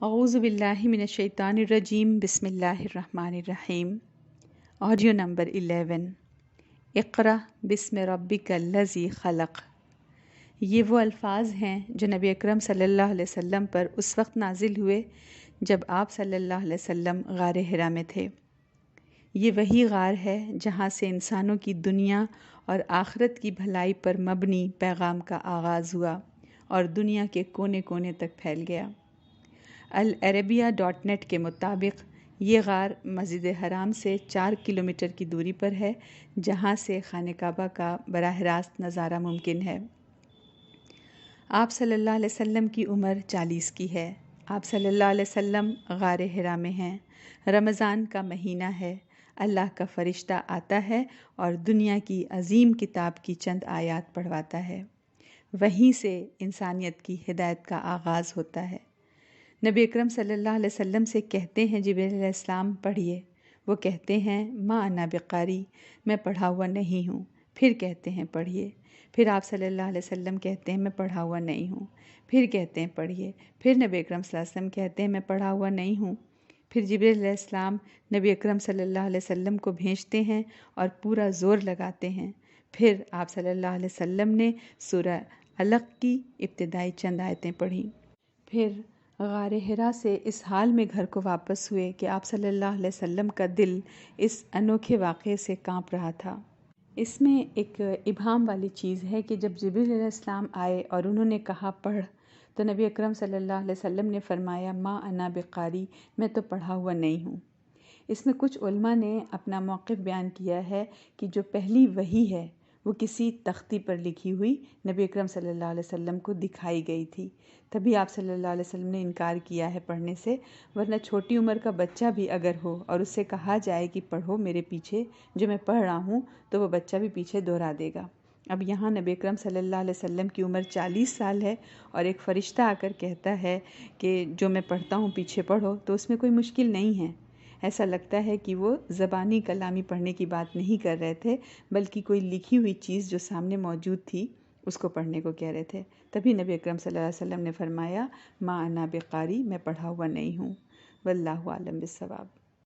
اعوذ باللہ من الشیطان الرجیم بسم اللہ الرحمن الرحیم۔ Audio number 11۔ اقرأ بسم ربک الذی خلق۔ یہ وہ الفاظ ہیں جو نبی اکرم صلی اللہ علیہ وسلم پر اس وقت نازل ہوئے جب آپ صلی اللہ علیہ وسلم غار حرا میں تھے۔ یہ وہی غار ہے جہاں سے انسانوں کی دنیا اور آخرت کی بھلائی پر مبنی پیغام کا آغاز ہوا اور دنیا کے کونے کونے تک پھیل گیا۔ العربیہ.net کے مطابق یہ غار مسجد حرام سے 4 کلومیٹر کی دوری پر ہے، جہاں سے خانہ کعبہ کا براہ راست نظارہ ممکن ہے۔ آپ صلی اللہ علیہ وسلم کی عمر 40 کی ہے۔ آپ صلی اللہ علیہ وسلم غار حرا میں ہیں۔ رمضان کا مہینہ ہے۔ اللہ کا فرشتہ آتا ہے اور دنیا کی عظیم کتاب کی چند آیات پڑھواتا ہے۔ وہیں سے انسانیت کی ہدایت کا آغاز ہوتا ہے۔ نبی اکرم صلی اللہ علیہ وسلم سے کہتے ہیں جبریل علیہ السلام پڑھیے۔ وہ کہتے ہیں ما انا بقاری، میں پڑھا ہوا نہیں ہوں۔ پھر کہتے ہیں پڑھیے۔ پھر آپ صلی اللہ علیہ وسلم کہتے ہیں میں پڑھا ہوا نہیں ہوں۔ پھر کہتے ہیں پڑھیے۔ پھر نبی اکرم صلی اللہ علیہ وسلم کہتے ہیں میں پڑھا ہوا نہیں ہوں۔ پھر جبریل علیہ السلام نبی اکرم صلی اللہ علیہ وسلم کو بھیجتے ہیں اور پورا زور لگاتے ہیں۔ پھر آپ صلی اللہ علیہ وسلم نے سورہ علق کی ابتدائی چند آیتیں پڑھیں۔ پھر غار حرا سے اس حال میں گھر کو واپس ہوئے کہ آپ صلی اللہ علیہ وسلم کا دل اس انوکھے واقعے سے کانپ رہا تھا۔ اس میں ایک ابہام والی چیز ہے کہ جب جبریل علیہ السلام آئے اور انہوں نے کہا پڑھ، تو نبی اکرم صلی اللہ علیہ وسلم نے فرمایا ما انا بقاری، میں تو پڑھا ہوا نہیں ہوں۔ اس میں کچھ علماء نے اپنا موقف بیان کیا ہے کہ جو پہلی وحی ہے وہ کسی تختی پر لکھی ہوئی نبی اکرم صلی اللہ علیہ وسلم کو دکھائی گئی تھی، تبھی آپ صلی اللہ علیہ وسلم نے انکار کیا ہے پڑھنے سے، ورنہ چھوٹی عمر کا بچہ بھی اگر ہو اور اس سے کہا جائے کہ پڑھو میرے پیچھے جو میں پڑھ رہا ہوں، تو وہ بچہ بھی پیچھے دہرا دے گا۔ اب یہاں نبی اکرم صلی اللہ علیہ وسلم کی عمر 40 سال ہے اور ایک فرشتہ آ کر کہتا ہے کہ جو میں پڑھتا ہوں پیچھے پڑھو، تو اس میں کوئی مشکل نہیں ہے۔ ایسا لگتا ہے کہ وہ زبانی کلامی پڑھنے کی بات نہیں کر رہے تھے، بلکہ کوئی لکھی ہوئی چیز جو سامنے موجود تھی اس کو پڑھنے کو کہہ رہے تھے۔ تبھی نبی اکرم صلی اللہ علیہ وسلم نے فرمایا ما انا بقاری، میں پڑھا ہوا نہیں ہوں۔ واللہ اعلم بالصواب۔